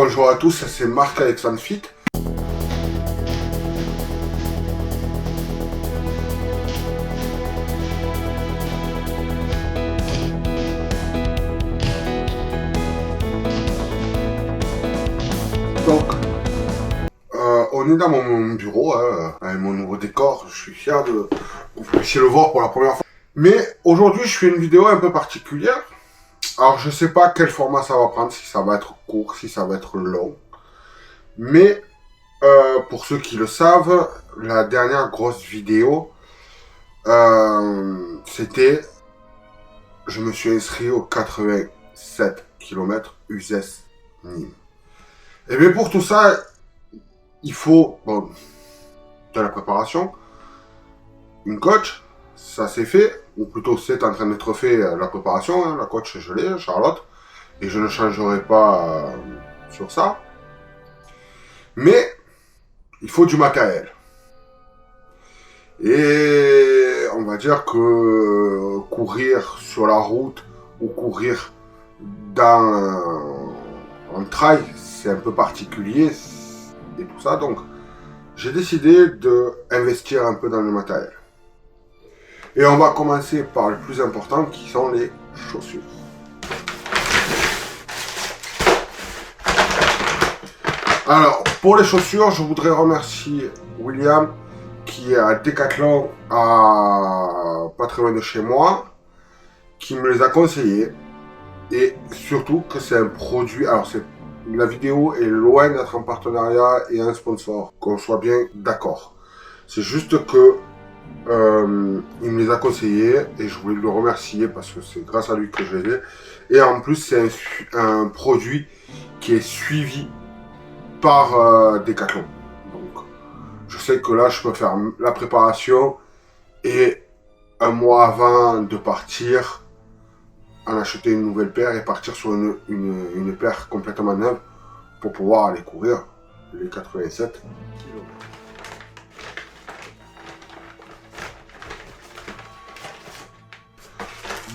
bonjour à tous, c'est Marc-Alexandre Fit. Donc, on est dans mon bureau, avec mon nouveau décor. Je suis fier de que vous puissiez le voir pour la première fois. Mais aujourd'hui, je fais une vidéo un peu particulière. Alors, je sais pas quel format ça va prendre, si ça va être court, si ça va être long. Mais, pour ceux qui le savent, la dernière grosse vidéo, c'était... Je me suis inscrit au 87 km Uzès Nîmes. Et bien pour tout ça, il faut de la préparation, une coach, ça c'est fait, ou plutôt c'est en train d'être fait la préparation, hein, la coach je l'ai, Charlotte, et je ne changerai pas sur ça. Mais il faut du matériel. Et on va dire que courir sur la route ou courir dans un trail, c'est un peu particulier et tout ça. Donc, j'ai décidé d'investir un peu dans le matériel. Et on va commencer par le plus important qui sont les chaussures. Alors, pour les chaussures, je voudrais remercier William qui est à Decathlon, pas très loin de chez moi, qui me les a conseillés. Et surtout que c'est un produit... Alors, la vidéo est loin d'être en partenariat et un sponsor, qu'on soit bien d'accord. C'est juste que il me les a conseillés et je voulais le remercier parce que c'est grâce à lui que je les ai. Et en plus, c'est un produit qui est suivi par Decathlon. Donc, je sais que là, je peux faire la préparation et un mois avant de partir, en acheter une nouvelle paire et partir sur une paire complètement neuve pour pouvoir aller courir les 87 km.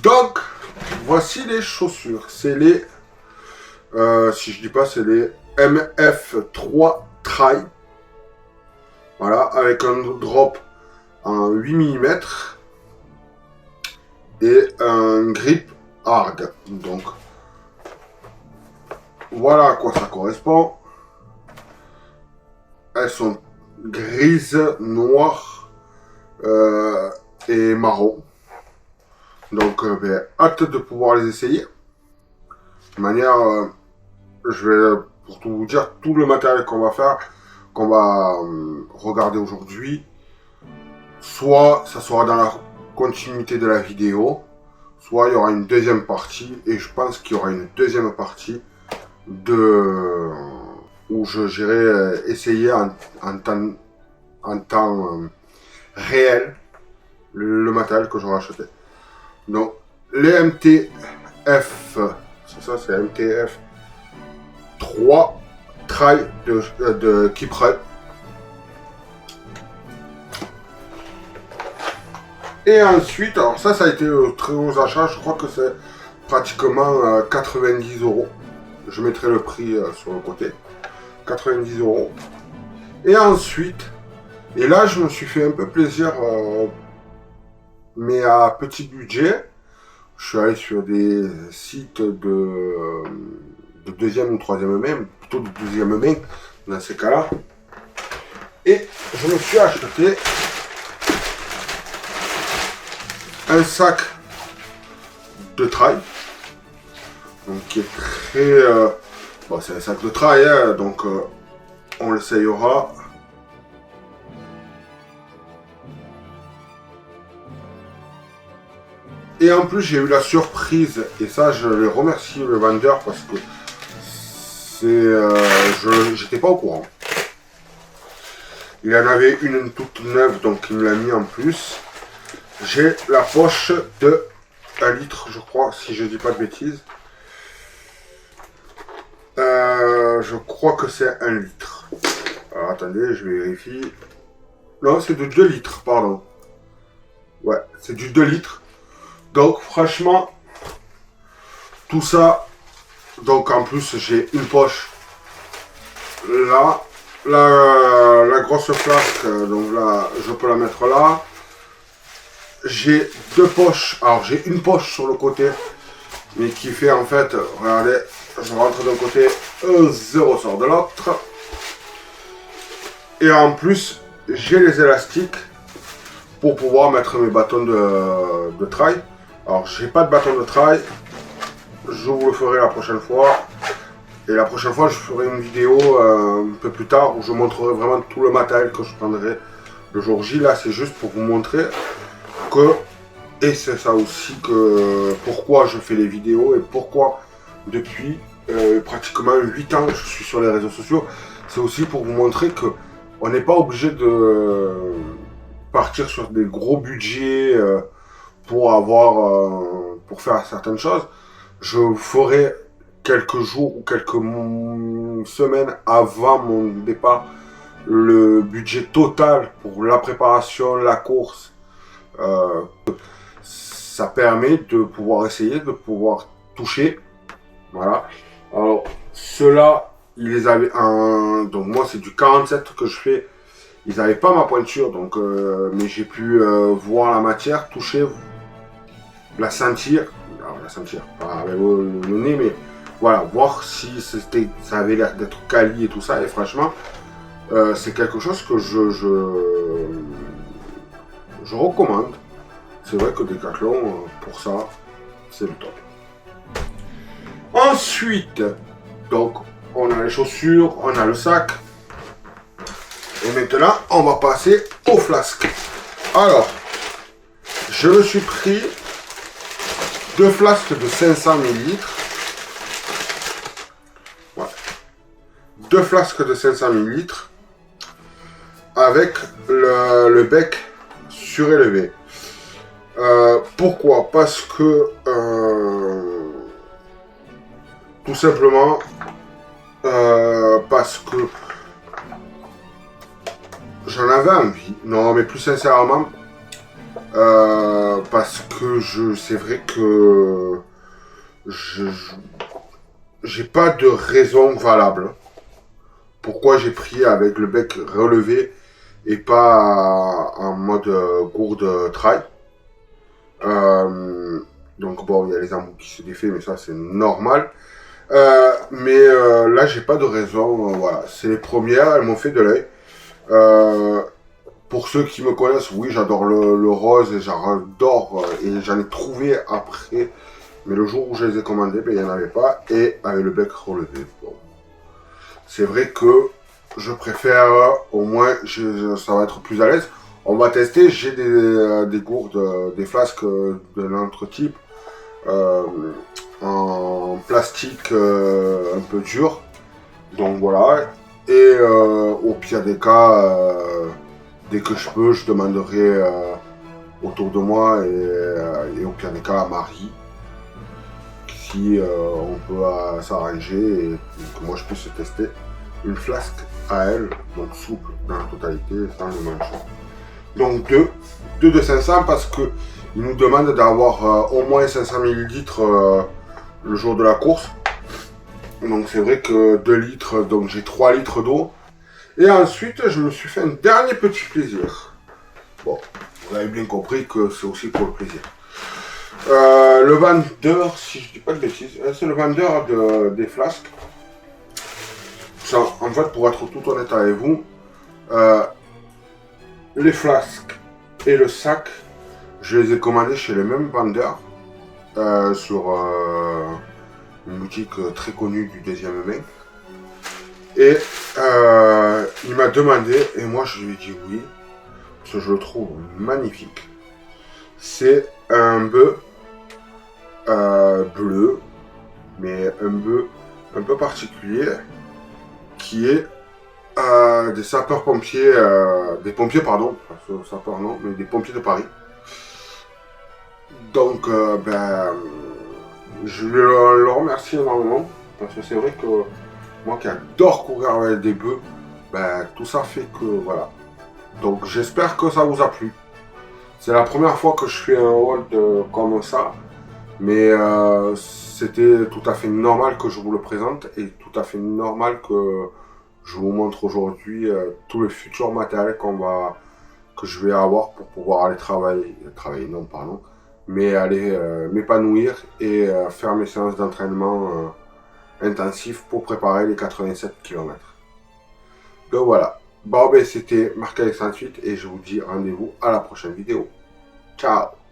Donc, voici les chaussures. C'est les, si je dis pas, c'est les MF3 Trail. Voilà, avec un drop en 8 mm et un grip hard. Donc, voilà à quoi ça correspond. Elles sont grises, noires et marron. Donc, hâte de pouvoir les essayer. De manière, je vais, pour tout vous dire, tout le matériel qu'on va faire, qu'on va regarder aujourd'hui, soit ça sera dans la continuité de la vidéo, soit il y aura une deuxième partie, et je pense qu'il y aura une deuxième partie où j'irai essayer en temps réel le matériel que j'aurai acheté. Donc, les MTF, c'est ça, c'est MTF 3 Trail de Keeprun. Et ensuite, alors ça a été très gros achat, je crois que c'est pratiquement 90 €. Je mettrai le prix sur le côté. 90 €. Et ensuite, et là je me suis fait un peu plaisir, mais à petit budget. Je suis allé sur des sites de deuxième ou troisième main, plutôt de deuxième main dans ces cas-là. Et je me suis acheté un sac de trail, donc qui est très bon, c'est un sac de trail, hein, donc on l'essayera. Et en plus j'ai eu la surprise, et ça je les remercie le vendeur parce que j'étais pas au courant. Il en avait une toute neuve, donc il me l'a mis en plus. J'ai la poche de 1 litre, je crois, si je dis pas de bêtises. Je crois que c'est 1 litre. Alors attendez, je vérifie. Non, c'est de 2 litres, pardon. Ouais, c'est du 2 litres. Donc franchement, tout ça, donc en plus j'ai une poche là, la grosse flasque, donc là, je peux la mettre là. J'ai deux poches. Alors, j'ai une poche sur le côté, mais qui fait en fait, regardez, je rentre d'un côté, je ressors de l'autre. Et en plus, j'ai les élastiques pour pouvoir mettre mes bâtons de trail. Alors, j'ai pas de bâton de trail. Je vous le ferai la prochaine fois. Et la prochaine fois, je ferai une vidéo un peu plus tard où je montrerai vraiment tout le matériel que je prendrai le jour J. Là, c'est juste pour vous montrer que, et c'est ça aussi que pourquoi je fais les vidéos et pourquoi depuis pratiquement 8 ans je suis sur les réseaux sociaux. C'est aussi pour vous montrer que on n'est pas obligé de partir sur des gros budgets pour pour faire certaines choses. Je ferai quelques jours ou quelques semaines avant mon départ le budget total pour la préparation, la course. Ça permet de pouvoir essayer, de pouvoir toucher. Voilà. Alors, ceux-là, ils les avaient un. Donc, moi, c'est du 47 que je fais. Ils n'avaient pas ma pointure, donc, mais j'ai pu voir la matière, toucher, la sentir. Alors, la sentir, pas avec le nez, mais voilà, voir si ça avait l'air d'être quali et tout ça. Et franchement, c'est quelque chose que je recommande. C'est vrai que Decathlon, pour ça, c'est le top. Ensuite, donc, on a les chaussures, on a le sac. Et maintenant, on va passer aux flasques. Alors, je me suis pris 2 flasques de 500 ml. Voilà. 2 flasques de 500 ml avec le bec surélevé. Pourquoi? Parce que tout simplement parce que j'en avais envie. Non, mais plus sincèrement, parce que c'est vrai que j'ai pas de raison valable pourquoi j'ai pris avec le bec relevé et pas en mode gourde trail. Donc bon, il y a les embouts qui se défait, mais ça c'est normal. Mais là, j'ai pas de raison. Voilà, c'est les premières, elles m'ont fait de l'œil. Pour ceux qui me connaissent, oui, j'adore le rose et j'adore et j'en ai trouvé après. Mais le jour où je les ai commandés, ben, il n'y en avait pas et avec le bec relevé. Bon. C'est vrai que je préfère au moins, ça va être plus à l'aise. On va tester. J'ai des gourdes, des flasques de notre type. En plastique un peu dur, donc voilà, et au pire des cas, dès que je peux, je demanderai autour de moi et au pire des cas à Marie si on peut s'arranger et que moi je puisse tester une flasque à elle, donc souple dans la totalité sans le manchon. Donc deux de 500 parce que il nous demande d'avoir au moins 500 ml le jour de la course. Donc c'est vrai que 2 litres, donc j'ai 3 litres d'eau. Et ensuite, je me suis fait un dernier petit plaisir. Bon, vous avez bien compris que c'est aussi pour le plaisir. Le vendeur, si je dis pas de bêtises, c'est le vendeur des flasques. Ça, en fait, pour être tout honnête avec vous, les flasques et le sac, je les ai commandés chez le même vendeur sur une boutique très connue du deuxième main. Et il m'a demandé, et moi je lui ai dit oui, parce que je le trouve magnifique. C'est un bœuf bleu, mais un bœuf un peu particulier, qui est des sapeurs-pompiers, des pompiers pardon, parce que sapeurs non, mais des pompiers de Paris. Donc je vais le remercier énormément, parce que c'est vrai que moi qui adore courir avec des bœufs, tout ça fait que voilà. Donc j'espère que ça vous a plu. C'est la première fois que je fais un haul comme ça, mais c'était tout à fait normal que je vous le présente et tout à fait normal que Je vous montre aujourd'hui tout le futur matériel que je vais avoir pour pouvoir aller travailler non pardon, mais aller m'épanouir et faire mes séances d'entraînement intensif pour préparer les 87 km. Donc voilà, bon ben c'était Marc-Alexandre 8 et je vous dis rendez-vous à la prochaine vidéo. Ciao.